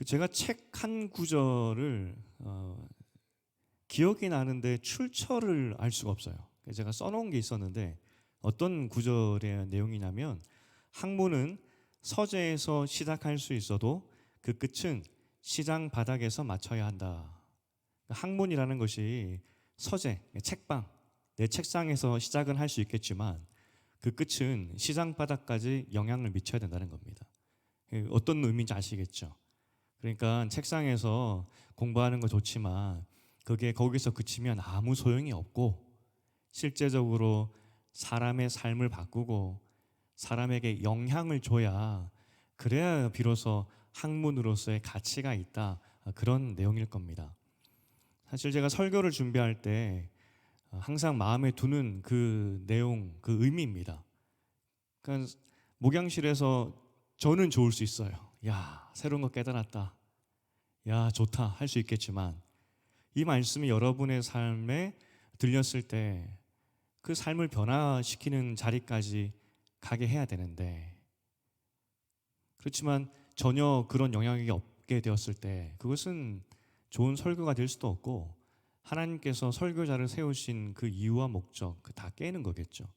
제가 책 한 구절을 기억이 나는데 출처를 알 수가 없어요. 제가 써놓은 게 있었는데 어떤 구절의 내용이냐면, 학문은 서재에서 시작할 수 있어도 그 끝은 시장 바닥에서 맞춰야 한다. 학문이라는 것이 서재, 책방, 내 책상에서 시작은 할 수 있겠지만 그 끝은 시장 바닥까지 영향을 미쳐야 된다는 겁니다. 어떤 의미인지 아시겠죠? 그러니까 책상에서 공부하는 거 좋지만 그게 거기서 그치면 아무 소용이 없고, 실제적으로 사람의 삶을 바꾸고 사람에게 영향을 줘야, 그래야 비로소 학문으로서의 가치가 있다, 그런 내용일 겁니다. 사실 제가 설교를 준비할 때 항상 마음에 두는 그 내용, 그 의미입니다. 그러니까 목양실에서 저는 좋을 수 있어요. 야, 새로운 거 깨달았다. 야, 좋다. 할 수 있겠지만 이 말씀이 여러분의 삶에 들렸을 때 그 삶을 변화시키는 자리까지 가게 해야 되는데, 그렇지만 전혀 그런 영향력이 없게 되었을 때 그것은 좋은 설교가 될 수도 없고, 하나님께서 설교자를 세우신 그 이유와 목적, 그 다 깨는 거겠죠.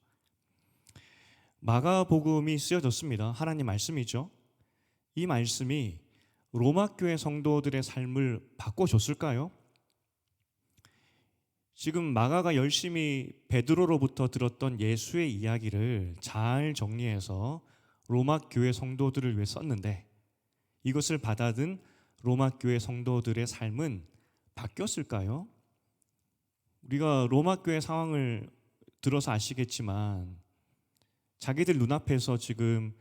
마가복음이 쓰여졌습니다. 하나님 말씀이죠. 이 말씀이 로마 교회 성도들의 삶을 바꿔줬을까요? 지금 마가가 열심히 베드로로부터 들었던 예수의 이야기를 잘 정리해서 로마 교회 성도들을 위해 썼는데, 이것을 받아든 로마 교회 성도들의 삶은 바뀌었을까요? 우리가 로마 교회 상황을 들어서 아시겠지만 자기들 눈앞에서 지금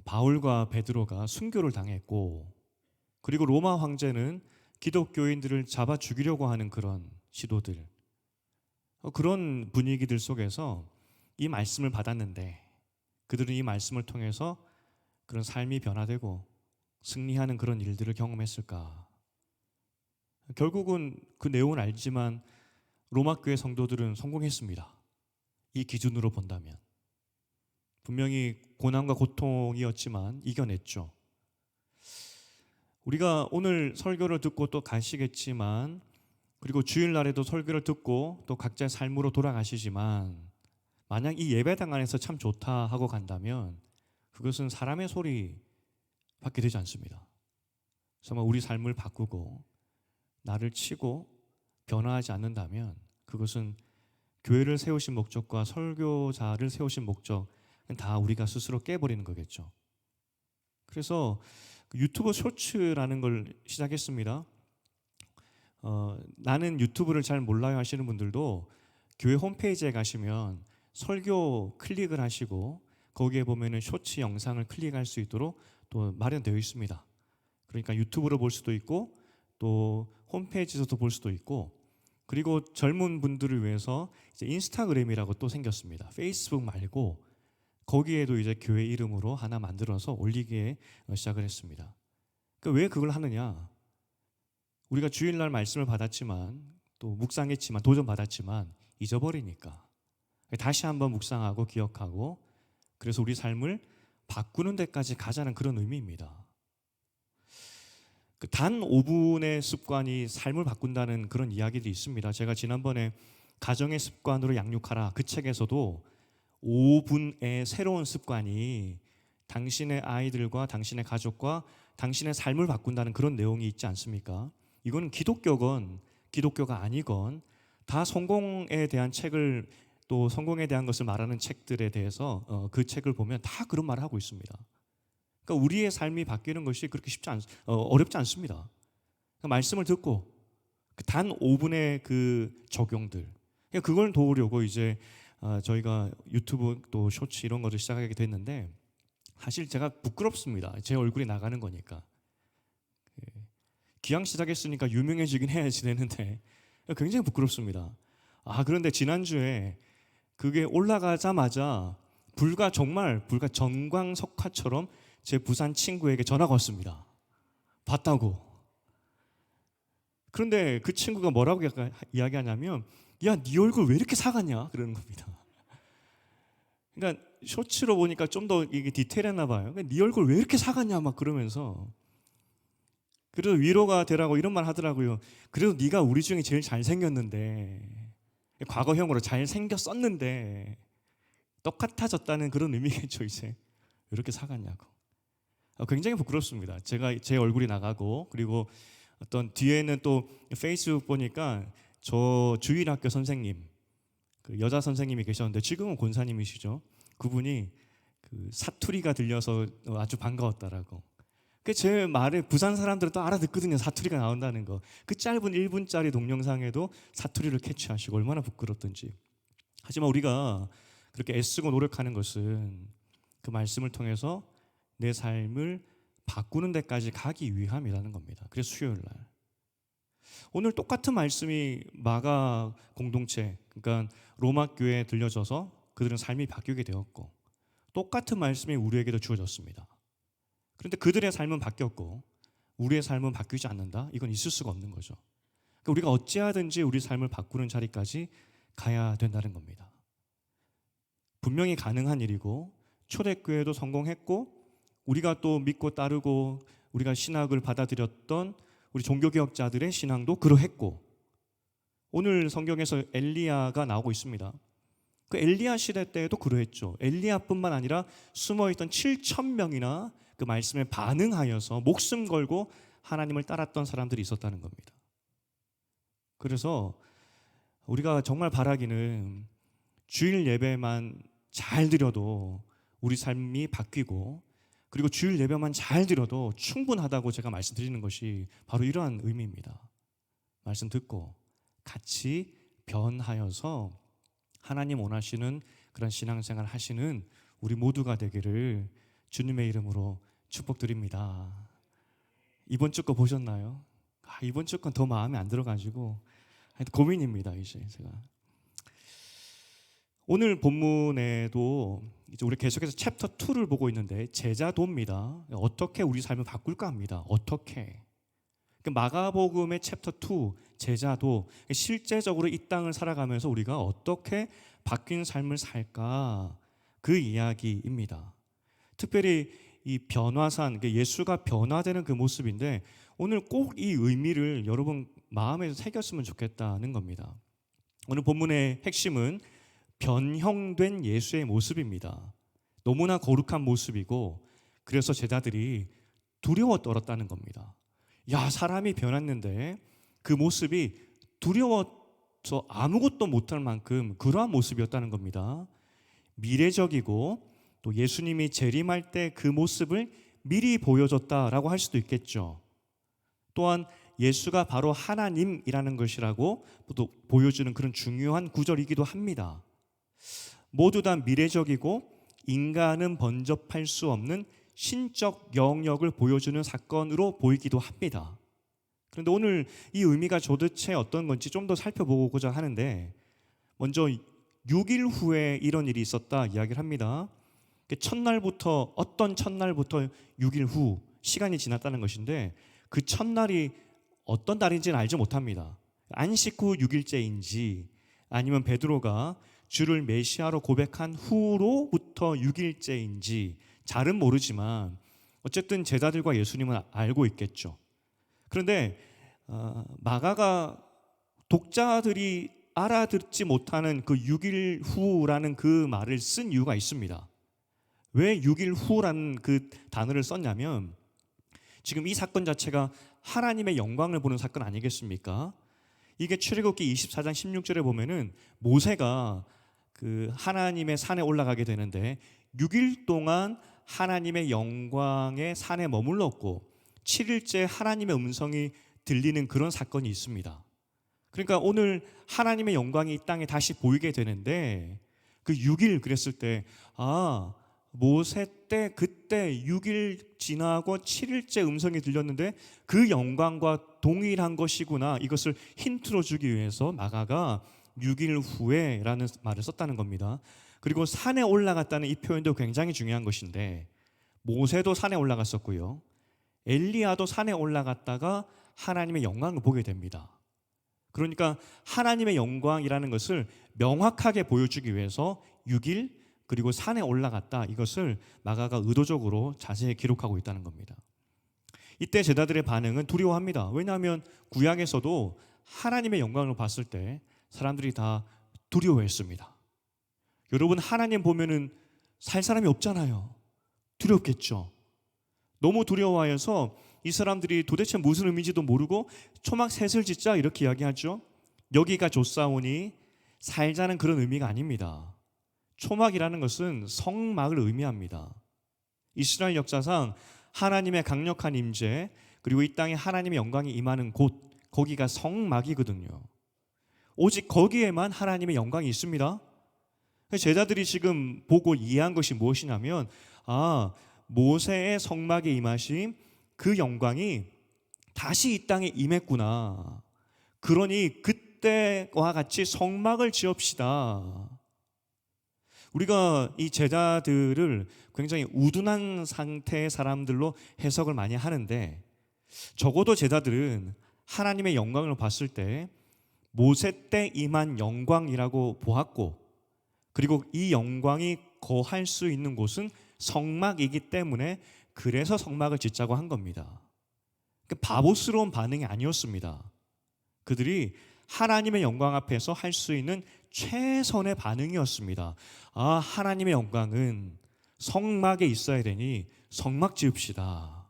바울과 베드로가 순교를 당했고, 그리고 로마 황제는 기독교인들을 잡아 죽이려고 하는 그런 시도들, 그런 분위기들 속에서 이 말씀을 받았는데 그들은 이 말씀을 통해서 그런 삶이 변화되고 승리하는 그런 일들을 경험했을까? 결국은 그 내용은 알지만 로마 교회 성도들은 성공했습니다. 이 기준으로 본다면 분명히 고난과 고통이었지만 이겨냈죠. 우리가 오늘 설교를 듣고 또 가시겠지만, 그리고 주일날에도 설교를 듣고 또 각자의 삶으로 돌아가시지만, 만약 이 예배당 안에서 참 좋다 하고 간다면 그것은 사람의 소리밖에 되지 않습니다. 정말 우리 삶을 바꾸고 나를 치고 변화하지 않는다면 그것은 교회를 세우신 목적과 설교자를 세우신 목적은 다 우리가 스스로 깨버리는 거겠죠. 그래서 유튜브 쇼츠라는 걸 시작했습니다. 나는 유튜브를 잘 몰라요 하시는 분들도 교회 홈페이지에 가시면 설교 클릭을 하시고 거기에 보면은 쇼츠 영상을 클릭할 수 있도록 또 마련되어 있습니다. 그러니까 유튜브로 볼 수도 있고 또 홈페이지에서도 볼 수도 있고, 그리고 젊은 분들을 위해서 이제 인스타그램이라고 또 생겼습니다. 페이스북 말고 거기에도 이제 교회 이름으로 하나 만들어서 올리기에 시작을 했습니다. 그러니까 왜 그걸 하느냐? 우리가 주일날 말씀을 받았지만 또 묵상했지만 도전받았지만 잊어버리니까 다시 한번 묵상하고 기억하고, 그래서 우리 삶을 바꾸는 데까지 가자는 그런 의미입니다. 단 5분의 습관이 삶을 바꾼다는 그런 이야기도 있습니다. 제가 지난번에 가정의 습관으로 양육하라, 그 책에서도 5분의 새로운 습관이 당신의 아이들과 당신의 가족과 당신의 삶을 바꾼다는 그런 내용이 있지 않습니까? 이건 기독교건 기독교가 아니건 다 성공에 대한 책을, 또 성공에 대한 것을 말하는 책들에 대해서 그 책을 보면 다 그런 말을 하고 있습니다. 그러니까 우리의 삶이 바뀌는 것이 그렇게 어렵지 않습니다. 그러니까 말씀을 듣고 단 5분의 그 적용들, 그러니까 그걸 도우려고 이제 저희가 유튜브 또 쇼츠 이런 것을 시작하게 됐는데, 사실 제가 부끄럽습니다. 제 얼굴이 나가는 거니까. 기왕 시작했으니까 유명해지긴 해야지 되는데 굉장히 부끄럽습니다. 그런데 지난주에 그게 올라가자마자 정말 불과 전광석화처럼 제 부산 친구에게 전화가 왔습니다. 봤다고. 그런데 그 친구가 뭐라고 이야기하냐면, 야, 네 얼굴 왜 이렇게 사갔냐? 그러는 겁니다. 그러니까 쇼츠로 보니까 좀 더 이게 디테일했나 봐요. 네 얼굴 왜 이렇게 사갔냐? 막 그러면서 그래도 위로가 되라고 이런 말 하더라고요. 그래도 네가 우리 중에 제일 잘생겼는데, 과거형으로 잘생겼었는데 똑같아졌다는 그런 의미겠죠. 이제 이렇게 사갔냐고. 굉장히 부끄럽습니다. 제가 제 얼굴이 나가고, 그리고 어떤 뒤에는 또 페이스북 보니까 저 주일학교 선생님, 그 여자 선생님이 계셨는데 지금은 권사님이시죠. 그분이 그 사투리가 들려서 아주 반가웠다라고. 그 제 말에 부산 사람들은 또 알아듣거든요. 사투리가 나온다는 거. 그 짧은 1분짜리 동영상에도 사투리를 캐치하시고 얼마나 부끄럽던지. 하지만 우리가 그렇게 애쓰고 노력하는 것은 그 말씀을 통해서 내 삶을 바꾸는 데까지 가기 위함이라는 겁니다. 그래서 수요일 날 오늘 똑같은 말씀이 마가 공동체, 그러니까 로마 교회에 들려져서 그들은 삶이 바뀌게 되었고, 똑같은 말씀이 우리에게도 주어졌습니다. 그런데 그들의 삶은 바뀌었고 우리의 삶은 바뀌지 않는다? 이건 있을 수가 없는 거죠. 그러니까 우리가 어찌하든지 우리 삶을 바꾸는 자리까지 가야 된다는 겁니다. 분명히 가능한 일이고 초대교회도 성공했고 우리가 또 믿고 따르고 우리가 신학을 받아들였던 우리 종교개혁자들의 신앙도 그러했고, 오늘 성경에서 엘리야가 나오고 있습니다. 그 엘리야 시대 때에도 그러했죠. 엘리야뿐만 아니라 숨어있던 7천 명이나 그 말씀에 반응하여서 목숨 걸고 하나님을 따랐던 사람들이 있었다는 겁니다. 그래서 우리가 정말 바라기는 주일 예배만 잘 드려도 우리 삶이 바뀌고, 그리고 주일 예배만 잘 드려도 충분하다고 제가 말씀드리는 것이 바로 이러한 의미입니다. 말씀 듣고 같이 변하여서 하나님 원하시는 그런 신앙생활 하시는 우리 모두가 되기를 주님의 이름으로 축복드립니다. 이번 주 거 보셨나요? 이번 주 건 더 마음에 안 들어가지고 고민입니다. 이제 제가 오늘 본문에도 이제 우리 계속해서 챕터 2를 보고 있는데 제자도입니다. 어떻게 우리 삶을 바꿀까 합니다. 어떻게? 마가복음의 챕터 2 제자도, 실제적으로 이 땅을 살아가면서 우리가 어떻게 바뀐 삶을 살까, 그 이야기입니다. 특별히 이 변화산, 예수가 변화되는 그 모습인데 오늘 꼭 이 의미를 여러분 마음에 새겼으면 좋겠다는 겁니다. 오늘 본문의 핵심은 변형된 예수의 모습입니다. 너무나 거룩한 모습이고, 그래서 제자들이 두려워 떨었다는 겁니다. 야, 사람이 변했는데 그 모습이 두려워서 아무것도 못할 만큼 그러한 모습이었다는 겁니다. 미래적이고 또 예수님이 재림할 때 그 모습을 미리 보여줬다라고 할 수도 있겠죠. 또한 예수가 바로 하나님이라는 것이라고 또 보여주는 그런 중요한 구절이기도 합니다. 모두 다 미래적이고 인간은 번접할 수 없는 신적 영역을 보여주는 사건으로 보이기도 합니다. 그런데 오늘 이 의미가 도대체 어떤 건지 좀 더 살펴보고자 하는데, 먼저 6일 후에 이런 일이 있었다 이야기를 합니다. 어떤 첫날부터 6일 후 시간이 지났다는 것인데, 그 첫날이 어떤 날인지는 알지 못합니다. 안식 후 6일째인지 아니면 베드로가 주를 메시아로 고백한 후로부터 6일째인지 잘은 모르지만 어쨌든 제자들과 예수님은 알고 있겠죠. 그런데 마가가 독자들이 알아듣지 못하는 그 6일 후라는 그 말을 쓴 이유가 있습니다. 왜 6일 후라는 그 단어를 썼냐면, 지금 이 사건 자체가 하나님의 영광을 보는 사건 아니겠습니까? 이게 출애굽기 24장 16절에 보면은 모세가 그 하나님의 산에 올라가게 되는데 6일 동안 하나님의 영광의 산에 머물렀고 7일째 하나님의 음성이 들리는 그런 사건이 있습니다. 그러니까 오늘 하나님의 영광이 이 땅에 다시 보이게 되는데, 그 6일 그랬을 때 모세 때 그때 6일 지나고 7일째 음성이 들렸는데 그 영광과 동일한 것이구나, 이것을 힌트로 주기 위해서 마가가 6일 후에 라는 말을 썼다는 겁니다. 그리고 산에 올라갔다는 이 표현도 굉장히 중요한 것인데, 모세도 산에 올라갔었고요, 엘리야도 산에 올라갔다가 하나님의 영광을 보게 됩니다. 그러니까 하나님의 영광이라는 것을 명확하게 보여주기 위해서 6일 그리고 산에 올라갔다, 이것을 마가가 의도적으로 자세히 기록하고 있다는 겁니다. 이때 제자들의 반응은 두려워합니다. 왜냐하면 구약에서도 하나님의 영광을 봤을 때 사람들이 다 두려워했습니다. 여러분, 하나님 보면은 살 사람이 없잖아요. 두렵겠죠. 너무 두려워해서 이 사람들이 도대체 무슨 의미인지도 모르고 초막 셋을 짓자 이렇게 이야기하죠. 여기가 좋사오니 살자는 그런 의미가 아닙니다. 초막이라는 것은 성막을 의미합니다. 이스라엘 역사상 하나님의 강력한 임재, 그리고 이 땅에 하나님의 영광이 임하는 곳, 거기가 성막이거든요. 오직 거기에만 하나님의 영광이 있습니다. 제자들이 지금 보고 이해한 것이 무엇이냐면, 모세의 성막에 임하신 그 영광이 다시 이 땅에 임했구나. 그러니 그때와 같이 성막을 지읍시다. 우리가 이 제자들을 굉장히 우둔한 상태의 사람들로 해석을 많이 하는데, 적어도 제자들은 하나님의 영광을 봤을 때 모세 때 임한 영광이라고 보았고, 그리고 이 영광이 거할 수 있는 곳은 성막이기 때문에 그래서 성막을 짓자고 한 겁니다. 바보스러운 반응이 아니었습니다. 그들이 하나님의 영광 앞에서 할 수 있는 최선의 반응이었습니다. 하나님의 영광은 성막에 있어야 되니 성막 지읍시다.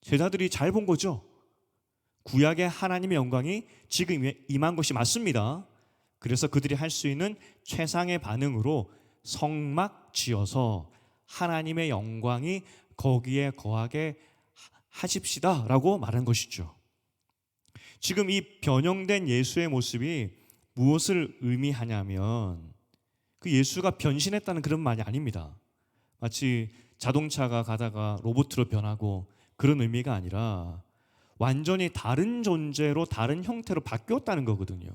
제자들이 잘 본 거죠. 구약의 하나님의 영광이 지금 임한 것이 맞습니다. 그래서 그들이 할 수 있는 최상의 반응으로 성막 지어서 하나님의 영광이 거기에 거하게 하십시다 라고 말한 것이죠. 지금 이 변형된 예수의 모습이 무엇을 의미하냐면, 그 예수가 변신했다는 그런 말이 아닙니다. 마치 자동차가 가다가 로봇으로 변하고 그런 의미가 아니라 완전히 다른 존재로 다른 형태로 바뀌었다는 거거든요.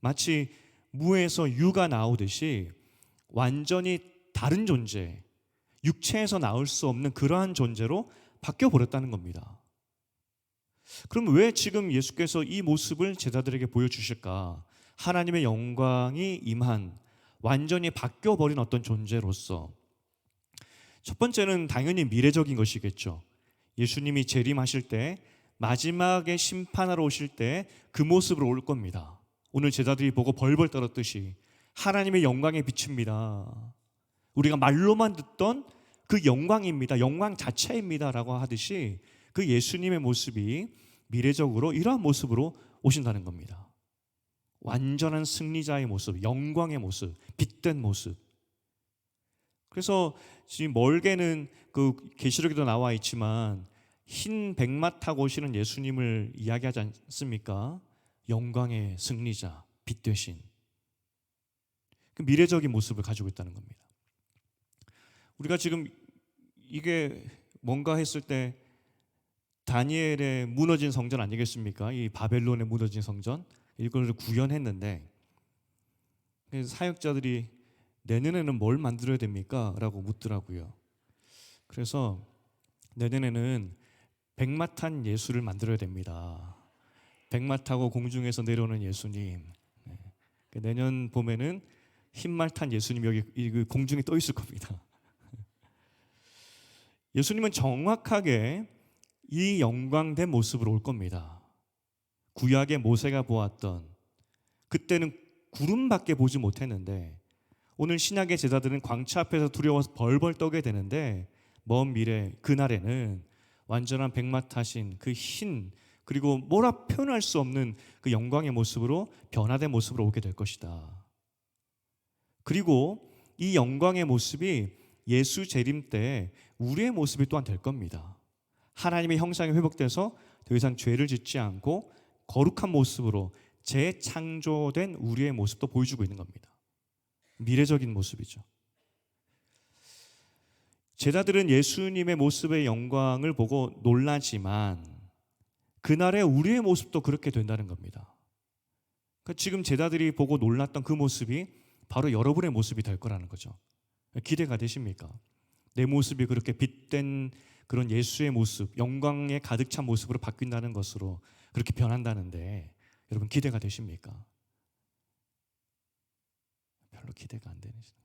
마치 무에서 유가 나오듯이 완전히 다른 존재, 육체에서 나올 수 없는 그러한 존재로 바뀌어 버렸다는 겁니다. 그럼 왜 지금 예수께서 이 모습을 제자들에게 보여주실까? 하나님의 영광이 임한, 완전히 바뀌어버린 어떤 존재로서. 첫 번째는 당연히 미래적인 것이겠죠. 예수님이 재림하실 때, 마지막에 심판하러 오실 때 그 모습으로 올 겁니다. 오늘 제자들이 보고 벌벌 떨었듯이 하나님의 영광에 비칩니다. 우리가 말로만 듣던 그 영광입니다. 영광 자체입니다 라고 하듯이 그 예수님의 모습이 미래적으로 이러한 모습으로 오신다는 겁니다. 완전한 승리자의 모습, 영광의 모습, 빛된 모습. 그래서 지금 멀게는 그 계시록에도 나와 있지만 흰 백마 타고 오시는 예수님을 이야기하지 않습니까? 영광의 승리자, 빛 되신 그 미래적인 모습을 가지고 있다는 겁니다. 우리가 지금 이게 뭔가 했을 때 다니엘의 무너진 성전 아니겠습니까? 이 바벨론의 무너진 성전, 이걸 구현했는데 사역자들이 내년에는 뭘 만들어야 됩니까? 라고 묻더라고요. 그래서 내년에는 백마 탄 예수를 만들어야 됩니다. 백마 타고 공중에서 내려오는 예수님. 내년 봄에는 흰말 탄 예수님 여기 공중에 떠 있을 겁니다. 예수님은 정확하게 이 영광된 모습으로 올 겁니다. 구약의 모세가 보았던, 그때는 구름밖에 보지 못했는데 오늘 신약의 제자들은 광채 앞에서 두려워서 벌벌 떠게 되는데, 먼 미래 그날에는 완전한 백마 타신 그 흰, 그리고 뭐라 표현할 수 없는 그 영광의 모습으로, 변화된 모습으로 오게 될 것이다. 그리고 이 영광의 모습이 예수 재림 때 우리의 모습이 또한 될 겁니다. 하나님의 형상이 회복돼서 더 이상 죄를 짓지 않고 거룩한 모습으로 재창조된 우리의 모습도 보여주고 있는 겁니다. 미래적인 모습이죠. 제자들은 예수님의 모습의 영광을 보고 놀라지만 그날의 우리의 모습도 그렇게 된다는 겁니다. 그러니까 지금 제자들이 보고 놀랐던 그 모습이 바로 여러분의 모습이 될 거라는 거죠. 기대가 되십니까? 내 모습이 그렇게 빛된 그런 예수의 모습, 영광에 가득 찬 모습으로 바뀐다는 것으로 그렇게 변한다는데 여러분 기대가 되십니까? 별로 기대가 안 되시죠.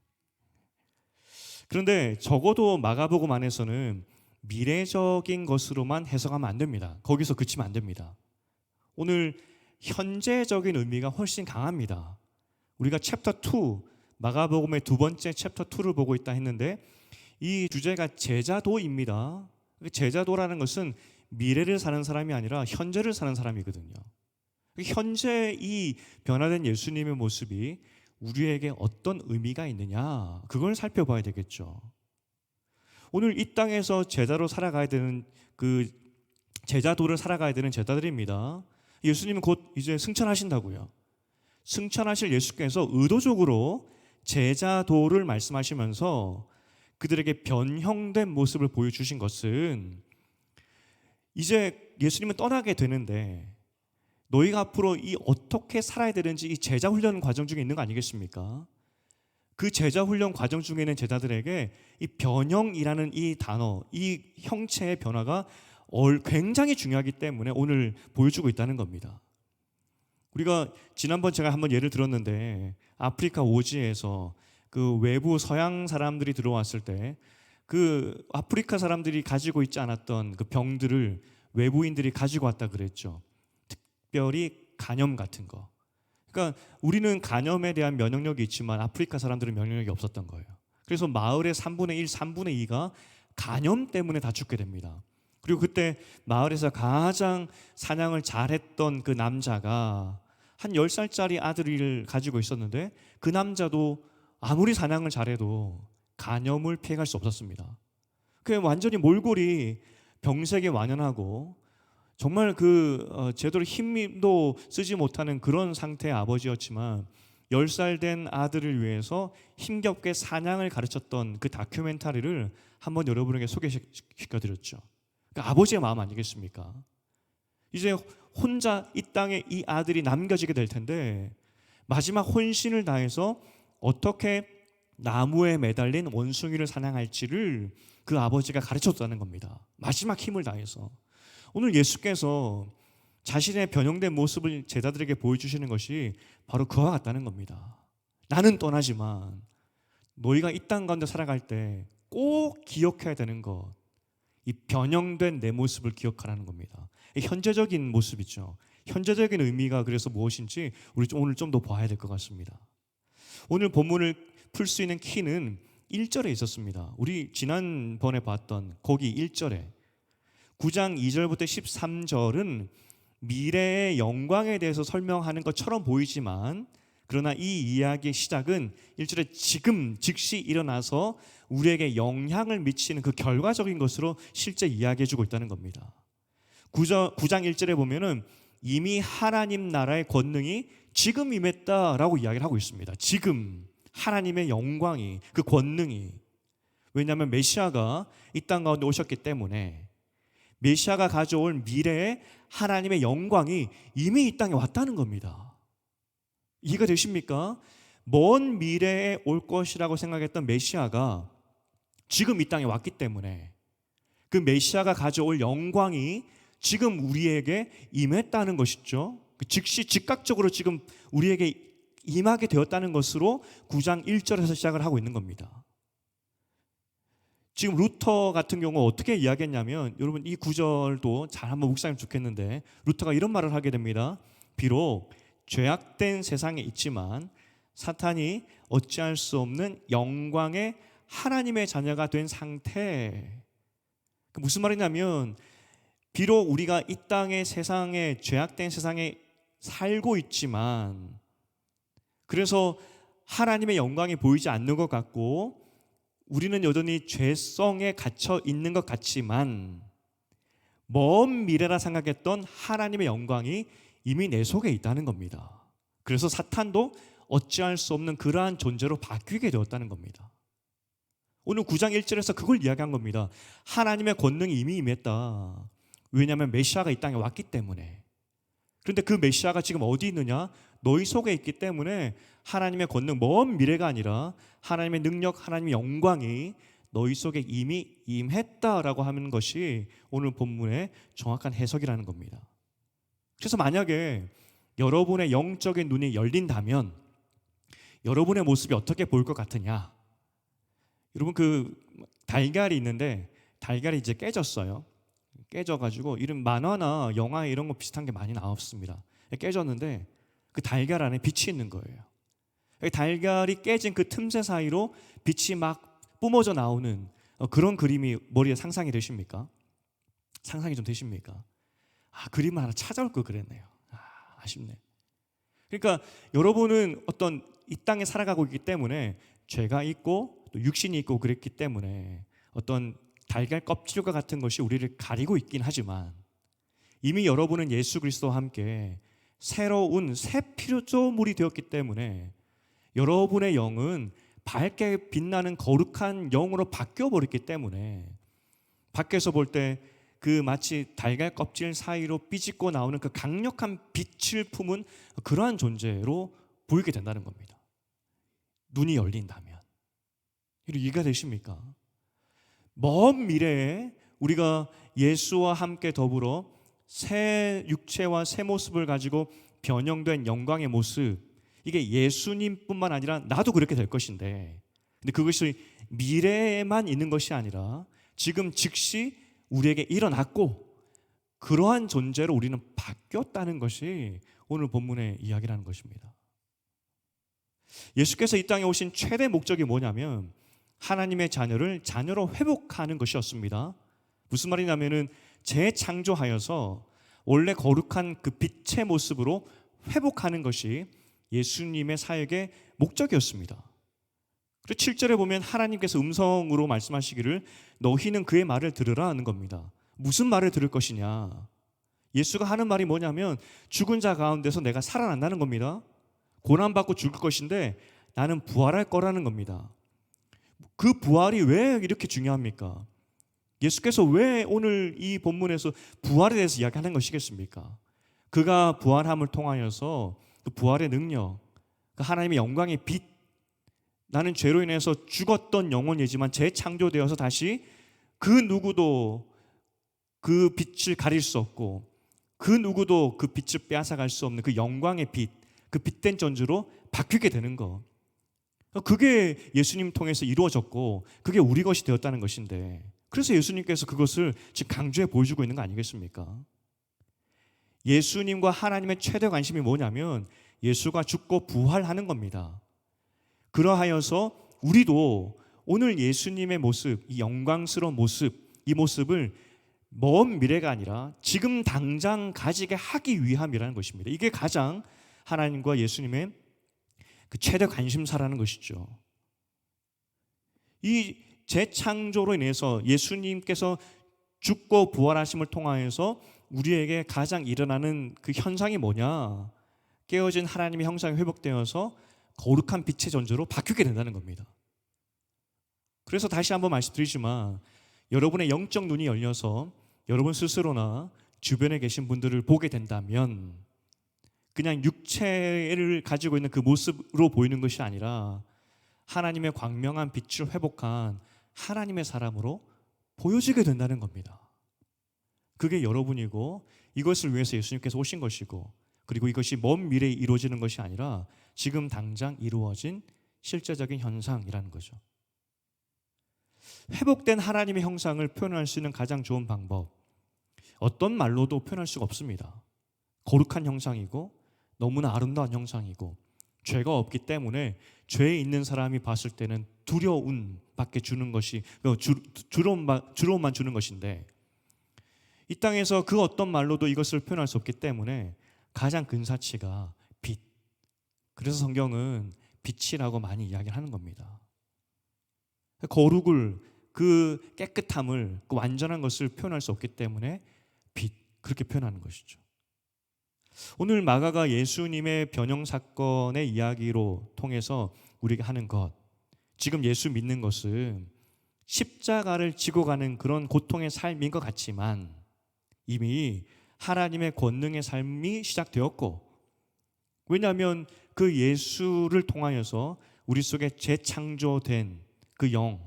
그런데 적어도 마가복음 안에서는 미래적인 것으로만 해석하면 안 됩니다. 거기서 그치면 안 됩니다. 오늘 현재적인 의미가 훨씬 강합니다. 우리가 챕터 2, 마가복음의 두 번째 챕터 2를 보고 있다 했는데 이 주제가 제자도입니다. 제자도라는 것은 미래를 사는 사람이 아니라 현재를 사는 사람이거든요. 현재 이 변화된 예수님의 모습이 우리에게 어떤 의미가 있느냐, 그걸 살펴봐야 되겠죠. 오늘 이 땅에서 제자로 살아가야 되는 그 제자도를 살아가야 되는 제자들입니다. 예수님은 곧 이제 승천하신다고요. 승천하실 예수께서 의도적으로 제자도를 말씀하시면서 그들에게 변형된 모습을 보여주신 것은 이제 예수님은 떠나게 되는데 너희가 앞으로 이 어떻게 살아야 되는지 이 제자 훈련 과정 중에 있는 거 아니겠습니까? 그 제자 훈련 과정 중에 있는 제자들에게 이 변형이라는 이 단어, 이 형체의 변화가 굉장히 중요하기 때문에 오늘 보여주고 있다는 겁니다. 우리가 지난번 제가 한번 예를 들었는데 아프리카 오지에서 그 외부 서양 사람들이 들어왔을 때 그 아프리카 사람들이 가지고 있지 않았던 그 병들을 외부인들이 가지고 왔다 그랬죠. 특별히 간염 같은 거. 그러니까 우리는 간염에 대한 면역력이 있지만 아프리카 사람들은 면역력이 없었던 거예요. 그래서 마을의 3분의 1, 3분의 2가 간염 때문에 다 죽게 됩니다. 그리고 그때 마을에서 가장 사냥을 잘했던 그 남자가 한 10살짜리 아들을 가지고 있었는데 그 남자도 아무리 사냥을 잘해도 간염을 피해갈 수 없었습니다. 그 완전히 몰골이 병색에 완연하고 정말 제대로 힘도 쓰지 못하는 그런 상태의 아버지였지만 10살 된 아들을 위해서 힘겹게 사냥을 가르쳤던 그 다큐멘터리를 한번 여러분에게 소개시켜드렸죠. 그러니까 아버지의 마음 아니겠습니까? 이제 혼자 이 땅에 이 아들이 남겨지게 될 텐데 마지막 혼신을 다해서 어떻게 나무에 매달린 원숭이를 사냥할지를 그 아버지가 가르쳤다는 겁니다. 마지막 힘을 다해서. 오늘 예수께서 자신의 변형된 모습을 제자들에게 보여주시는 것이 바로 그와 같다는 겁니다. 나는 떠나지만 너희가 이 땅 가운데 살아갈 때 꼭 기억해야 되는 것, 이 변형된 내 모습을 기억하라는 겁니다. 현재적인 모습이죠. 현재적인 의미가 그래서 무엇인지 우리 오늘 좀 더 봐야 될 것 같습니다. 오늘 본문을 풀 수 있는 키는 1절에 있었습니다. 우리 지난번에 봤던 거기 1절에 9장 2절부터 13절은 미래의 영광에 대해서 설명하는 것처럼 보이지만 그러나 이 이야기의 시작은 1절에 지금 즉시 일어나서 우리에게 영향을 미치는 그 결과적인 것으로 실제 이야기해주고 있다는 겁니다. 9장 1절에 보면은 이미 하나님 나라의 권능이 지금 임했다라고 이야기를 하고 있습니다. 지금 하나님의 영광이, 그 권능이, 왜냐하면 메시아가 이 땅 가운데 오셨기 때문에 메시아가 가져올 미래의 하나님의 영광이 이미 이 땅에 왔다는 겁니다. 이해가 되십니까? 먼 미래에 올 것이라고 생각했던 메시아가 지금 이 땅에 왔기 때문에 그 메시아가 가져올 영광이 지금 우리에게 임했다는 것이죠. 즉시 즉각적으로 지금 우리에게 임하게 되었다는 것으로 9장 1절에서 시작을 하고 있는 겁니다. 지금 루터 같은 경우 어떻게 이야기했냐면 여러분 이 구절도 잘 한번 묵상하면 좋겠는데 루터가 이런 말을 하게 됩니다. 비록 죄악된 세상에 있지만 사탄이 어찌할 수 없는 영광의 하나님의 자녀가 된 상태. 무슨 말이냐면 비록 우리가 이 땅의 세상에 죄악된 세상에 살고 있지만 그래서 하나님의 영광이 보이지 않는 것 같고 우리는 여전히 죄성에 갇혀 있는 것 같지만 먼 미래라 생각했던 하나님의 영광이 이미 내 속에 있다는 겁니다. 그래서 사탄도 어찌할 수 없는 그러한 존재로 바뀌게 되었다는 겁니다. 오늘 9장 1절에서 그걸 이야기한 겁니다. 하나님의 권능이 이미 임했다. 왜냐하면 메시아가 이 땅에 왔기 때문에. 그런데 그 메시아가 지금 어디 있느냐? 너희 속에 있기 때문에 하나님의 권능, 먼 미래가 아니라 하나님의 능력, 하나님의 영광이 너희 속에 이미 임했다라고 하는 것이 오늘 본문의 정확한 해석이라는 겁니다. 그래서 만약에 여러분의 영적인 눈이 열린다면 여러분의 모습이 어떻게 보일 것 같으냐? 여러분 그 달걀이 있는데 달걀이 이제 깨졌어요. 깨져가지고 이런 만화나 영화 이런 거 비슷한 게 많이 나왔습니다. 깨졌는데 그 달걀 안에 빛이 있는 거예요. 달걀이 깨진 그 틈새 사이로 빛이 막 뿜어져 나오는 그런 그림이 머리에 상상이 되십니까? 상상이 좀 되십니까? 그림을 하나 찾아올 걸 그랬네요. 아쉽네. 그러니까 여러분은 어떤 이 땅에 살아가고 있기 때문에 죄가 있고 또 육신이 있고 그랬기 때문에 어떤 달걀 껍질과 같은 것이 우리를 가리고 있긴 하지만 이미 여러분은 예수 그리스도와 함께 새로운 새 피조물이 되었기 때문에 여러분의 영은 밝게 빛나는 거룩한 영으로 바뀌어 버렸기 때문에 밖에서 볼 때 그 마치 달걀 껍질 사이로 삐짓고 나오는 그 강력한 빛을 품은 그러한 존재로 보이게 된다는 겁니다. 눈이 열린다면. 이해가 되십니까? 먼 미래에 우리가 예수와 함께 더불어 새 육체와 새 모습을 가지고 변형된 영광의 모습, 이게 예수님뿐만 아니라 나도 그렇게 될 것인데, 근데 그것이 미래에만 있는 것이 아니라 지금 즉시 우리에게 일어났고 그러한 존재로 우리는 바뀌었다는 것이 오늘 본문의 이야기라는 것입니다. 예수께서 이 땅에 오신 최대 목적이 뭐냐면 하나님의 자녀를 자녀로 회복하는 것이었습니다. 무슨 말이냐면은 재창조하여서 원래 거룩한 그 빛의 모습으로 회복하는 것이 예수님의 사역의 목적이었습니다. 그리고 7절에 보면 하나님께서 음성으로 말씀하시기를 너희는 그의 말을 들으라 하는 겁니다. 무슨 말을 들을 것이냐? 예수가 하는 말이 뭐냐면 죽은 자 가운데서 내가 살아난다는 겁니다. 고난받고 죽을 것인데 나는 부활할 거라는 겁니다. 그 부활이 왜 이렇게 중요합니까? 예수께서 왜 오늘 이 본문에서 부활에 대해서 이야기하는 것이겠습니까? 그가 부활함을 통하여서 그 부활의 능력, 그 하나님의 영광의 빛, 나는 죄로 인해서 죽었던 영혼이지만 재창조되어서 다시 그 누구도 그 빛을 가릴 수 없고 그 누구도 그 빛을 빼앗아갈 수 없는 그 영광의 빛, 그 빛된 존재로 바뀌게 되는 것. 그게 예수님 통해서 이루어졌고 그게 우리 것이 되었다는 것인데, 그래서 예수님께서 그것을 지금 강조해 보여주고 있는 거 아니겠습니까? 예수님과 하나님의 최대 관심이 뭐냐면 예수가 죽고 부활하는 겁니다. 그러하여서 우리도 오늘 예수님의 모습, 이 영광스러운 모습, 이 모습을 먼 미래가 아니라 지금 당장 가지게 하기 위함이라는 것입니다. 이게 가장 하나님과 예수님의 그 최대 관심사라는 것이죠. 이 재창조로 인해서 예수님께서 죽고 부활하심을 통하여서 우리에게 가장 일어나는 그 현상이 뭐냐? 깨어진 하나님의 형상이 회복되어서 거룩한 빛의 존재로 바뀌게 된다는 겁니다. 그래서 다시 한번 말씀드리지만 여러분의 영적 눈이 열려서 여러분 스스로나 주변에 계신 분들을 보게 된다면 그냥 육체를 가지고 있는 그 모습으로 보이는 것이 아니라 하나님의 광명한 빛을 회복한 하나님의 사람으로 보여지게 된다는 겁니다. 그게 여러분이고 이것을 위해서 예수님께서 오신 것이고, 그리고 이것이 먼 미래에 이루어지는 것이 아니라 지금 당장 이루어진 실제적인 현상이라는 거죠. 회복된 하나님의 형상을 표현할 수 있는 가장 좋은 방법, 어떤 말로도 표현할 수가 없습니다. 거룩한 형상이고 너무나 아름다운 형상이고 죄가 없기 때문에 죄에 있는 사람이 봤을 때는 두려움밖에 주는 것이 두려움만 주는 것인데, 이 땅에서 그 어떤 말로도 이것을 표현할 수 없기 때문에 가장 근사치가 빛. 그래서 성경은 빛이라고 많이 이야기를 하는 겁니다. 거룩을, 그 깨끗함을, 그 완전한 것을 표현할 수 없기 때문에 빛, 그렇게 표현하는 것이죠. 오늘 마가가 예수님의 변형 사건의 이야기로 통해서 우리에게 하는 것, 지금 예수 믿는 것은 십자가를 지고 가는 그런 고통의 삶인 것 같지만 이미 하나님의 권능의 삶이 시작되었고, 왜냐하면 그 예수를 통하여서 우리 속에 재창조된 그 영,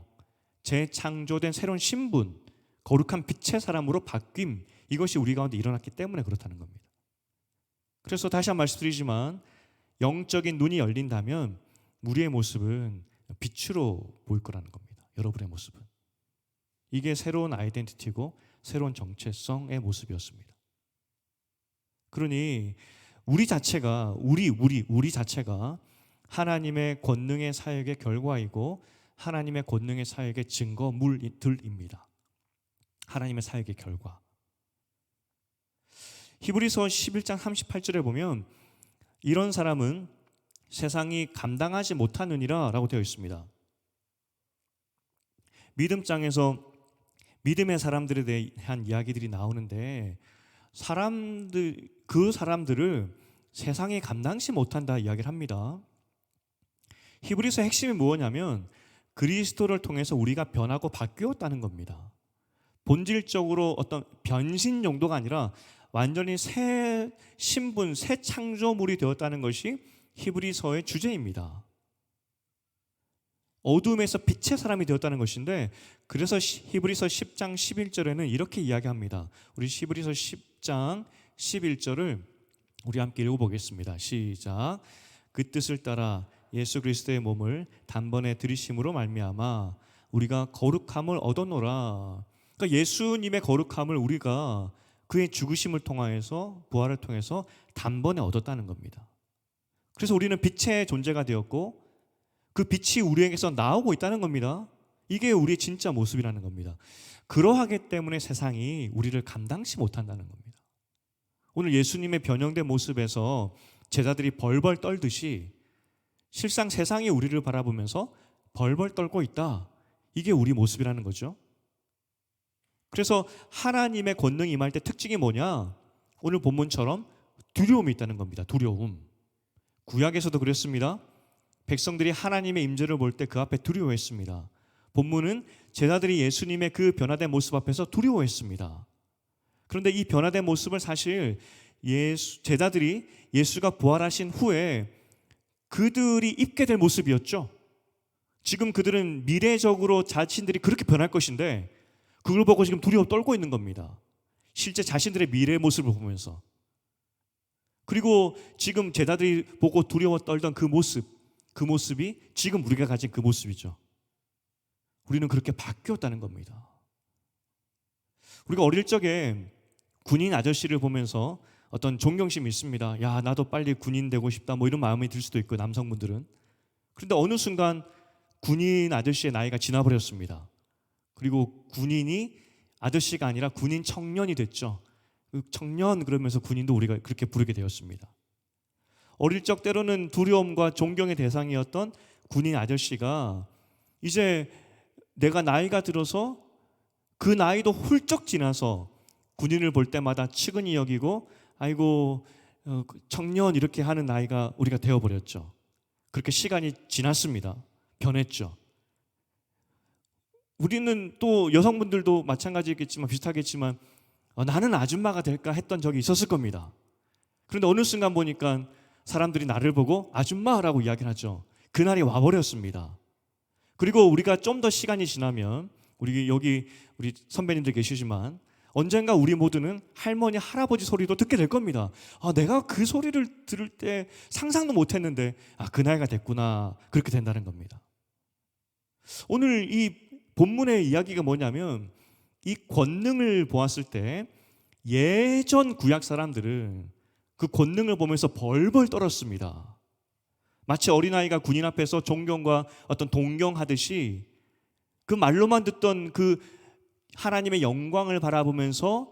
재창조된 새로운 신분, 거룩한 빛의 사람으로 바뀜, 이것이 우리 가운데 일어났기 때문에 그렇다는 겁니다. 그래서 다시 한번 말씀드리지만 영적인 눈이 열린다면 우리의 모습은 빛으로 보일 거라는 겁니다. 여러분의 모습은. 이게 새로운 아이덴티티고 새로운 정체성의 모습이었습니다. 그러니 우리 자체가 우리 자체가 하나님의 권능의 사역의 결과이고 하나님의 권능의 사역의 증거물들입니다. 하나님의 사역의 결과. 히브리서 11장 38절에 보면 이런 사람은 세상이 감당하지 못하느니라 라고 되어 있습니다. 믿음장에서 믿음의 사람들에 대한 이야기들이 나오는데 그 사람들을 세상이 감당치 못한다 이야기를 합니다. 히브리서 핵심이 무엇이냐면 그리스도를 통해서 우리가 변하고 바뀌었다는 겁니다. 본질적으로 어떤 변신 정도가 아니라 완전히 새 신분, 새 창조물이 되었다는 것이 히브리서의 주제입니다. 어둠에서 빛의 사람이 되었다는 것인데, 그래서 히브리서 10장 11절에는 이렇게 이야기합니다. 우리 히브리서 10장 11절을 우리 함께 읽어보겠습니다. 시작. 그 뜻을 따라 예수 그리스도의 몸을 단번에 들이심으로 말미암아 우리가 거룩함을 얻었노라. 그러니까 예수님의 거룩함을 우리가 그의 죽으심을 통하여서, 부활을 통해서 단번에 얻었다는 겁니다. 그래서 우리는 빛의 존재가 되었고 그 빛이 우리에게서 나오고 있다는 겁니다. 이게 우리의 진짜 모습이라는 겁니다. 그러하기 때문에 세상이 우리를 감당치 못한다는 겁니다. 오늘 예수님의 변형된 모습에서 제자들이 벌벌 떨듯이 실상 세상이 우리를 바라보면서 벌벌 떨고 있다. 이게 우리 모습이라는 거죠. 그래서 하나님의 권능이 임할 때 특징이 뭐냐? 오늘 본문처럼 두려움이 있다는 겁니다. 두려움. 구약에서도 그랬습니다. 백성들이 하나님의 임재를 볼 때 그 앞에 두려워했습니다. 본문은 제자들이 예수님의 그 변화된 모습 앞에서 두려워했습니다. 그런데 이 변화된 모습을 사실 제자들이 예수가 부활하신 후에 그들이 입게 될 모습이었죠. 지금 그들은 미래적으로 자신들이 그렇게 변할 것인데 그걸 보고 지금 두려워 떨고 있는 겁니다. 실제 자신들의 미래의 모습을 보면서. 그리고 지금 제자들이 보고 두려워 떨던 그 모습이 지금 우리가 가진 그 모습이죠. 우리는 그렇게 바뀌었다는 겁니다. 우리가 어릴 적에 군인 아저씨를 보면서 어떤 존경심이 있습니다. 야, 나도 빨리 군인 되고 싶다, 뭐 이런 마음이 들 수도 있고, 남성분들은. 그런데 어느 순간 군인 아저씨의 나이가 지나버렸습니다. 그리고 군인이 아저씨가 아니라 군인 청년이 됐죠. 그 청년 그러면서 군인도 우리가 그렇게 부르게 되었습니다. 어릴 적 때로는 두려움과 존경의 대상이었던 군인 아저씨가 이제 내가 나이가 들어서 그 나이도 훌쩍 지나서 군인을 볼 때마다 측은히 여기고 아이고 청년 이렇게 하는 나이가 우리가 되어버렸죠. 그렇게 시간이 지났습니다. 변했죠. 우리는 또 여성분들도 마찬가지겠지만 비슷하겠지만 나는 아줌마가 될까 했던 적이 있었을 겁니다. 그런데 어느 순간 보니까 사람들이 나를 보고 아줌마라고 이야기를 하죠. 그날이 와버렸습니다. 그리고 우리가 좀 더 시간이 지나면 우리 선배님들 계시지만 언젠가 우리 모두는 할머니, 할아버지 소리도 듣게 될 겁니다. 내가 그 소리를 들을 때 상상도 못했는데 그 나이가 됐구나. 그렇게 된다는 겁니다. 오늘 이 본문의 이야기가 뭐냐면 이 권능을 보았을 때 예전 구약 사람들은 그 권능을 보면서 벌벌 떨었습니다. 마치 어린아이가 군인 앞에서 존경과 어떤 동경하듯이 그 말로만 듣던 그 하나님의 영광을 바라보면서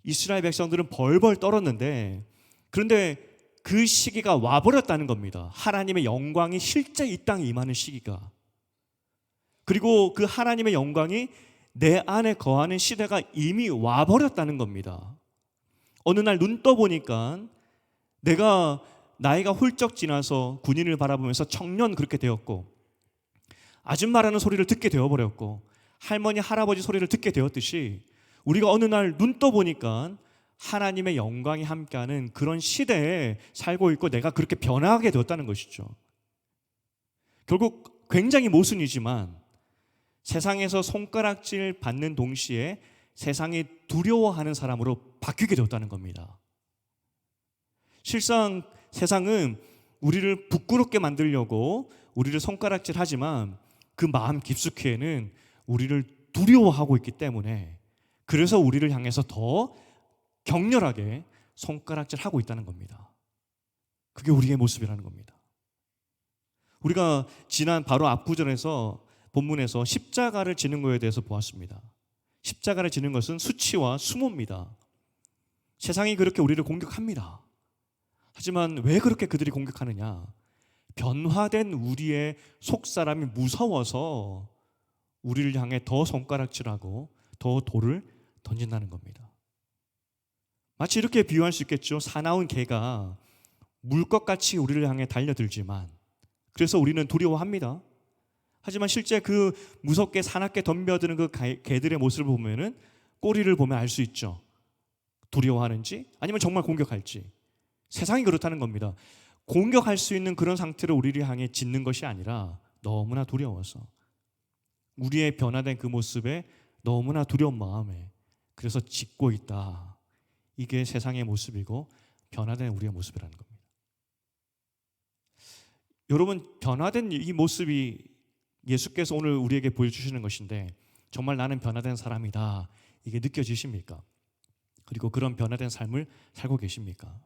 이스라엘 백성들은 벌벌 떨었는데, 그런데 그 시기가 와버렸다는 겁니다. 하나님의 영광이 실제 이 땅에 임하는 시기가. 그리고 그 하나님의 영광이 내 안에 거하는 시대가 이미 와버렸다는 겁니다. 어느 날 눈 떠보니까 내가 나이가 훌쩍 지나서 군인을 바라보면서 청년 그렇게 되었고, 아줌마라는 소리를 듣게 되어버렸고, 할머니, 할아버지 소리를 듣게 되었듯이 우리가 어느 날 눈 떠보니까 하나님의 영광이 함께하는 그런 시대에 살고 있고 내가 그렇게 변화하게 되었다는 것이죠. 결국 굉장히 모순이지만 세상에서 손가락질 받는 동시에 세상이 두려워하는 사람으로 바뀌게 되었다는 겁니다. 실상 세상은 우리를 부끄럽게 만들려고 우리를 손가락질하지만 그 마음 깊숙이에는 우리를 두려워하고 있기 때문에 그래서 우리를 향해서 더 격렬하게 손가락질하고 있다는 겁니다. 그게 우리의 모습이라는 겁니다. 우리가 지난 바로 앞 구절에서 본문에서 십자가를 지는 것에 대해서 보았습니다. 십자가를 지는 것은 수치와 수모입니다. 세상이 그렇게 우리를 공격합니다. 하지만 왜 그렇게 그들이 공격하느냐? 변화된 우리의 속사람이 무서워서 우리를 향해 더 손가락질하고 더 돌을 던진다는 겁니다. 마치 이렇게 비유할 수 있겠죠. 사나운 개가 물것같이 우리를 향해 달려들지만 그래서 우리는 두려워합니다. 하지만 실제 그 무섭게 사납게 덤벼드는 그 개들의 모습을 보면은 꼬리를 보면 알 수 있죠. 두려워하는지 아니면 정말 공격할지. 세상이 그렇다는 겁니다. 공격할 수 있는 그런 상태로 우리를 향해 짖는 것이 아니라 너무나 두려워서 우리의 변화된 그 모습에 너무나 두려운 마음에 그래서 짖고 있다. 이게 세상의 모습이고 변화된 우리의 모습이라는 겁니다. 여러분, 변화된 이 모습이 예수께서 오늘 우리에게 보여주시는 것인데 정말 나는 변화된 사람이다. 이게 느껴지십니까? 그리고 그런 변화된 삶을 살고 계십니까?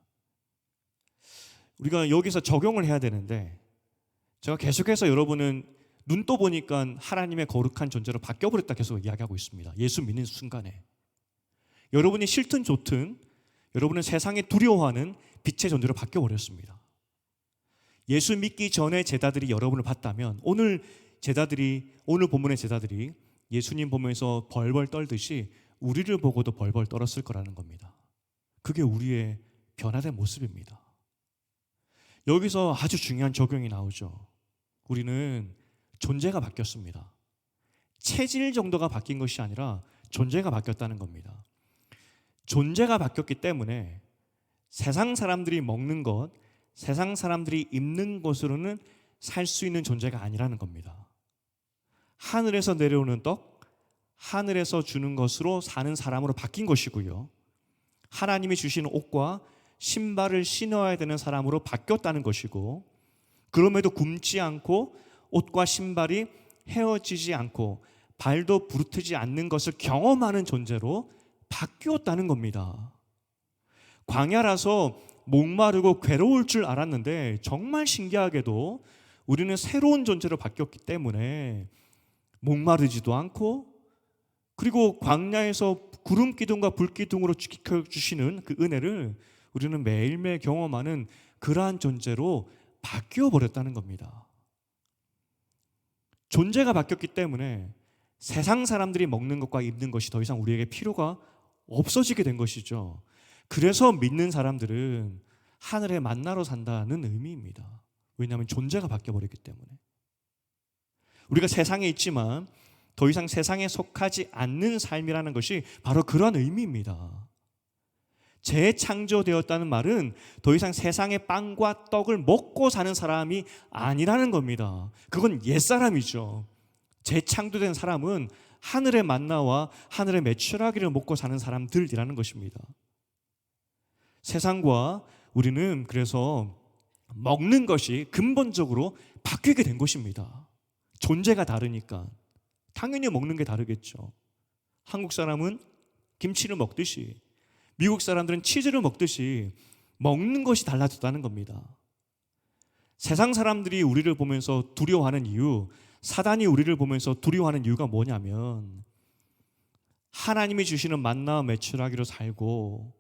우리가 여기서 적용을 해야 되는데 제가 계속해서 여러분은 눈 떠보니까 하나님의 거룩한 존재로 바뀌어버렸다 계속 이야기하고 있습니다. 예수 믿는 순간에 여러분이 싫든 좋든 여러분은 세상에 두려워하는 빛의 존재로 바뀌어버렸습니다. 예수 믿기 전에 제자들이 여러분을 봤다면 오늘 본문의 제자들이 예수님 보면서 벌벌 떨듯이 우리를 보고도 벌벌 떨었을 거라는 겁니다. 그게 우리의 변화된 모습입니다. 여기서 아주 중요한 적용이 나오죠. 우리는 존재가 바뀌었습니다. 체질 정도가 바뀐 것이 아니라 존재가 바뀌었다는 겁니다. 존재가 바뀌었기 때문에 세상 사람들이 먹는 것, 세상 사람들이 입는 것으로는 살 수 있는 존재가 아니라는 겁니다. 하늘에서 내려오는 떡, 하늘에서 주는 것으로 사는 사람으로 바뀐 것이고요. 하나님이 주시는 옷과 신발을 신어야 되는 사람으로 바뀌었다는 것이고, 그럼에도 굶지 않고 옷과 신발이 헤어지지 않고 발도 부르트지 않는 것을 경험하는 존재로 바뀌었다는 겁니다. 광야라서 목마르고 괴로울 줄 알았는데 정말 신기하게도 우리는 새로운 존재로 바뀌었기 때문에 목마르지도 않고, 그리고 광야에서 구름 기둥과 불 기둥으로 지켜주시는 그 은혜를 우리는 매일매일 경험하는 그러한 존재로 바뀌어 버렸다는 겁니다. 존재가 바뀌었기 때문에 세상 사람들이 먹는 것과 입는 것이 더 이상 우리에게 필요가 없어지게 된 것이죠. 그래서 믿는 사람들은 하늘의 만나로 산다는 의미입니다. 왜냐하면 존재가 바뀌어버렸기 때문에. 우리가 세상에 있지만 더 이상 세상에 속하지 않는 삶이라는 것이 바로 그런 의미입니다. 재창조되었다는 말은 더 이상 세상의 빵과 떡을 먹고 사는 사람이 아니라는 겁니다. 그건 옛사람이죠. 재창조된 사람은 하늘의 만나와 하늘의 메추라기를 먹고 사는 사람들이라는 것입니다. 세상과 우리는 그래서 먹는 것이 근본적으로 바뀌게 된 것입니다. 존재가 다르니까 당연히 먹는 게 다르겠죠. 한국 사람은 김치를 먹듯이 미국 사람들은 치즈를 먹듯이 먹는 것이 달라졌다는 겁니다. 세상 사람들이 우리를 보면서 두려워하는 이유, 사단이 우리를 보면서 두려워하는 이유가 뭐냐면 하나님이 주시는 만나와 메추라기로 살고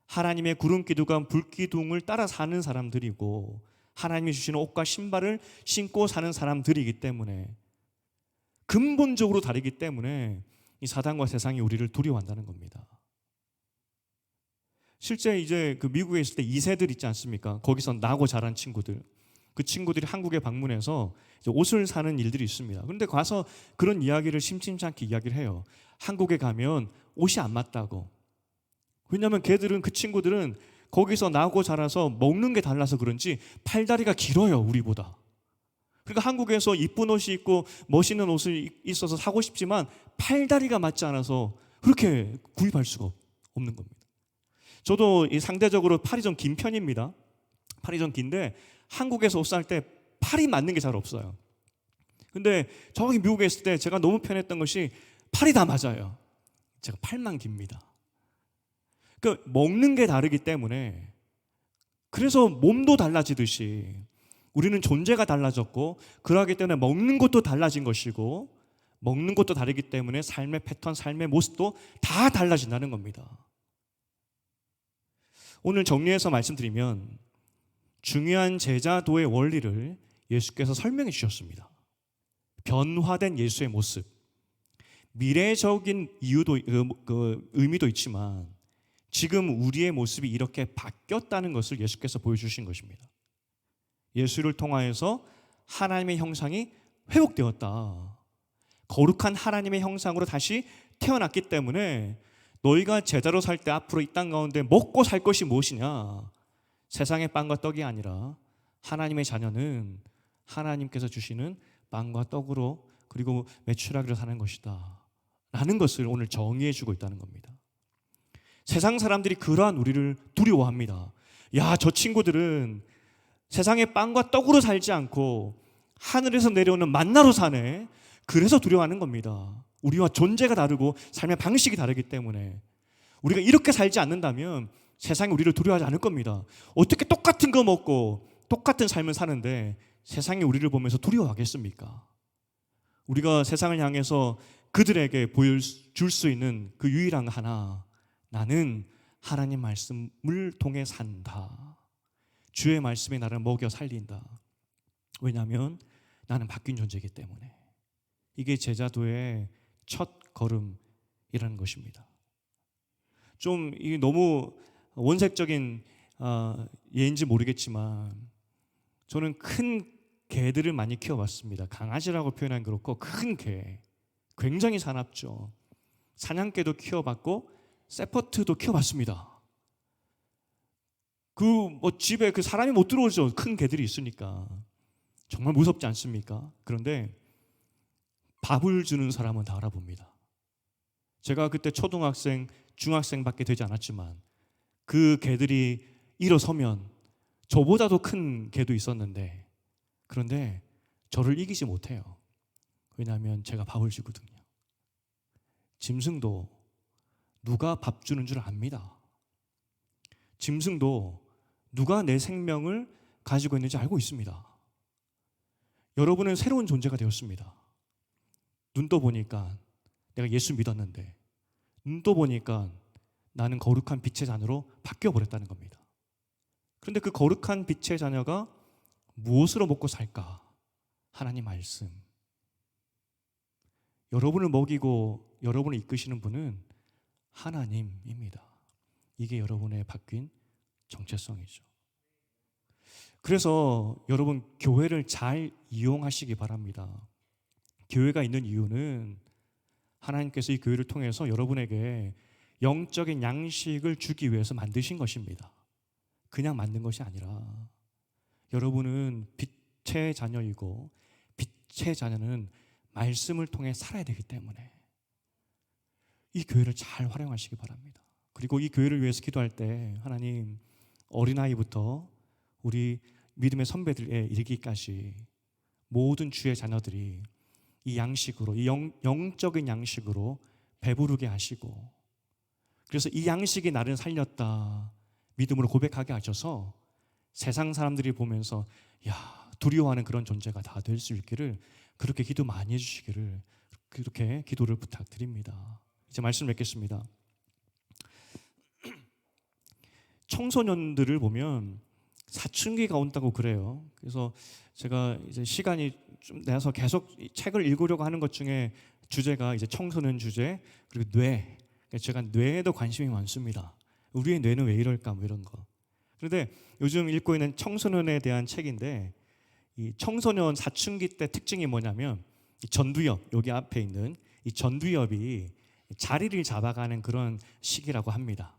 하나님의 구름 기둥과 불 기둥을 따라 사는 사람들이고 하나님이 주시는 옷과 신발을 신고 사는 사람들이기 때문에, 근본적으로 다르기 때문에 이 사단과 세상이 우리를 두려워한다는 겁니다. 실제 이제 그 미국에 있을 때 2세들 있지 않습니까? 거기서 나고 자란 친구들, 그 친구들이 한국에 방문해서 이제 옷을 사는 일들이 있습니다. 그런데 가서 그런 이야기를 심심찮게 이야기를 해요. 한국에 가면 옷이 안 맞다고. 왜냐하면 걔들은, 그 친구들은 거기서 나고 자라서 먹는 게 달라서 그런지 팔다리가 길어요, 우리보다. 그러니까 한국에서 이쁜 옷이 있고 멋있는 옷이 있어서 사고 싶지만 팔다리가 맞지 않아서 그렇게 구입할 수가 없는 겁니다. 저도 상대적으로 팔이 좀 긴 편입니다. 팔이 좀 긴데 한국에서 옷 살 때 팔이 맞는 게 잘 없어요. 근데 저기 미국에 있을 때 제가 너무 편했던 것이 팔이 다 맞아요. 제가 팔만 깁니다. 그 먹는 게 다르기 때문에, 그래서 몸도 달라지듯이 우리는 존재가 달라졌고, 그러하기 때문에 먹는 것도 달라진 것이고, 먹는 것도 다르기 때문에 삶의 패턴, 삶의 모습도 다 달라진다는 겁니다. 오늘 정리해서 말씀드리면 중요한 제자도의 원리를 예수께서 설명해 주셨습니다. 변화된 예수의 모습, 미래적인 이유도 의미도 있지만 지금 우리의 모습이 이렇게 바뀌었다는 것을 예수께서 보여주신 것입니다. 예수를 통하여서 하나님의 형상이 회복되었다. 거룩한 하나님의 형상으로 다시 태어났기 때문에 너희가 제자로 살 때 앞으로 이 땅 가운데 먹고 살 것이 무엇이냐? 세상의 빵과 떡이 아니라 하나님의 자녀는 하나님께서 주시는 빵과 떡으로, 그리고 매출하기로 사는 것이다 라는 것을 오늘 정의해 주고 있다는 겁니다. 세상 사람들이 그러한 우리를 두려워합니다. 야, 저 친구들은 세상의 빵과 떡으로 살지 않고 하늘에서 내려오는 만나로 사네. 그래서 두려워하는 겁니다. 우리와 존재가 다르고 삶의 방식이 다르기 때문에 우리가 이렇게 살지 않는다면 세상이 우리를 두려워하지 않을 겁니다. 어떻게 똑같은 거 먹고 똑같은 삶을 사는데 세상이 우리를 보면서 두려워하겠습니까? 우리가 세상을 향해서 그들에게 보여줄 수 있는 그 유일한 하나, 나는 하나님 말씀을 통해 산다. 주의 말씀이 나를 먹여 살린다. 왜냐하면 나는 바뀐 존재이기 때문에. 이게 제자도의 첫 걸음이라는 것입니다. 좀 이게 너무 원색적인 예인지 모르겠지만 저는 큰 개들을 많이 키워봤습니다. 강아지라고 표현하기 그렇고 큰 개, 굉장히 사납죠. 사냥개도 키워봤고 세퍼트도 키워봤습니다. 집에 사람이 못 들어오죠. 큰 개들이 있으니까. 정말 무섭지 않습니까? 그런데 밥을 주는 사람은 다 알아봅니다. 제가 그때 초등학생, 중학생밖에 되지 않았지만 그 개들이 일어서면 저보다도 큰 개도 있었는데, 그런데 저를 이기지 못해요. 왜냐하면 제가 밥을 주거든요. 짐승도 누가 밥 주는 줄 압니다. 짐승도 누가 내 생명을 가지고 있는지 알고 있습니다. 여러분은 새로운 존재가 되었습니다. 눈 떠보니까 내가 예수 믿었는데 눈 떠보니까 나는 거룩한 빛의 자녀로 바뀌어버렸다는 겁니다. 그런데 그 거룩한 빛의 자녀가 무엇으로 먹고 살까? 하나님 말씀. 여러분을 먹이고 여러분을 이끄시는 분은 하나님입니다. 이게 여러분의 바뀐 정체성이죠. 그래서 여러분 교회를 잘 이용하시기 바랍니다. 교회가 있는 이유는 하나님께서 이 교회를 통해서 여러분에게 영적인 양식을 주기 위해서 만드신 것입니다. 그냥 만든 것이 아니라 여러분은 빛의 자녀이고 빛의 자녀는 말씀을 통해 살아야 되기 때문에 이 교회를 잘 활용하시기 바랍니다. 그리고 이 교회를 위해서 기도할 때 하나님, 어린아이부터 우리 믿음의 선배들에 이르기까지 모든 주의 자녀들이 이 양식으로, 이 영적인 양식으로 배부르게 하시고, 그래서 이 양식이 나를 살렸다 믿음으로 고백하게 하셔서 세상 사람들이 보면서 야, 두려워하는 그런 존재가 다 될 수 있기를, 그렇게 기도 많이 해주시기를, 그렇게 기도를 부탁드립니다. 이제 말씀 맺겠습니다. 청소년들을 보면 사춘기가 온다고 그래요. 그래서 제가 이제 시간이 좀 내서 계속 책을 읽으려고 하는 것 중에 주제가 이제 청소년 주제, 그리고 뇌. 제가 뇌에도 관심이 많습니다. 우리의 뇌는 왜 이럴까, 뭐 이런 거. 그런데 요즘 읽고 있는 청소년에 대한 책인데, 이 청소년 사춘기 때 특징이 뭐냐면 이 전두엽, 여기 앞에 있는 이 전두엽이 자리를 잡아가는 그런 시기라고 합니다.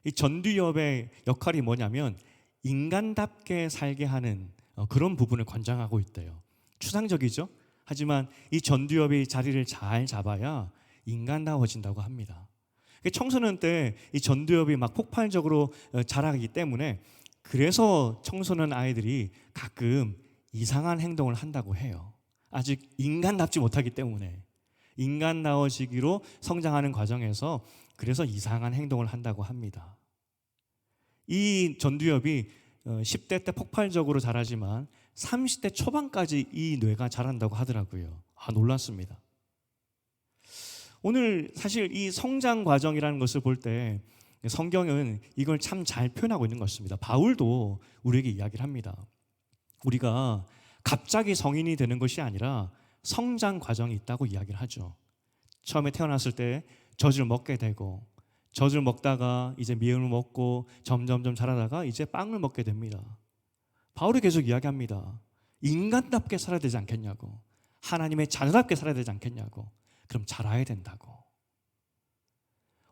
이 전두엽의 역할이 뭐냐면 인간답게 살게 하는 그런 부분을 관장하고 있대요. 추상적이죠? 하지만 이 전두엽이 자리를 잘 잡아야 인간다워진다고 합니다. 청소년 때 이 전두엽이 막 폭발적으로 자라기 때문에, 그래서 청소년 아이들이 가끔 이상한 행동을 한다고 해요. 아직 인간답지 못하기 때문에. 인간다워지기로 성장하는 과정에서 그래서 이상한 행동을 한다고 합니다. 이 전두엽이 10대 때 폭발적으로 자라지만 30대 초반까지 이 뇌가 자란다고 하더라고요. 놀랐습니다. 오늘 사실 이 성장 과정이라는 것을 볼 때 성경은 이걸 참 잘 표현하고 있는 것 같습니다. 바울도 우리에게 이야기를 합니다. 우리가 갑자기 성인이 되는 것이 아니라 성장 과정이 있다고 이야기를 하죠. 처음에 태어났을 때 젖을 먹게 되고, 젖을 먹다가 이제 미음을 먹고 점점점 자라다가 이제 빵을 먹게 됩니다. 바울이 계속 이야기합니다. 인간답게 살아야 되지 않겠냐고, 하나님의 자녀답게 살아야 되지 않겠냐고. 그럼 자라야 된다고.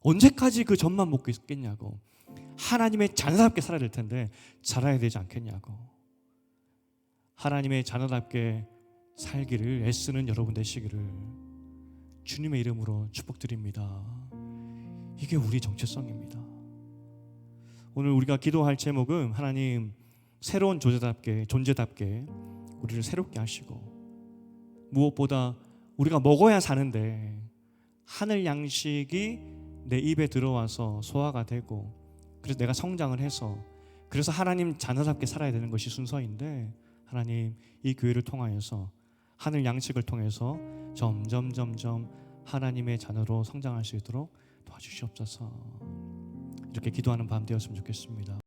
언제까지 그 젖만 먹고 있겠냐고. 하나님의 자녀답게 살아야 될 텐데 자라야 되지 않겠냐고. 하나님의 자녀답게 살기를 애쓰는 여러분 되시기를 주님의 이름으로 축복드립니다. 이게 우리 정체성입니다. 오늘 우리가 기도할 제목은 하나님 새로운 존재답게 우리를 새롭게 하시고, 무엇보다 우리가 먹어야 사는데 하늘 양식이 내 입에 들어와서 소화가 되고, 그래서 내가 성장을 해서 그래서 하나님 자녀답게 살아야 되는 것이 순서인데, 하나님 이 교회를 통하여서 하늘 양식을 통해서 점점 하나님의 자녀로 성장할 수 있도록 도와주시옵소서. 이렇게 기도하는 밤 되었으면 좋겠습니다.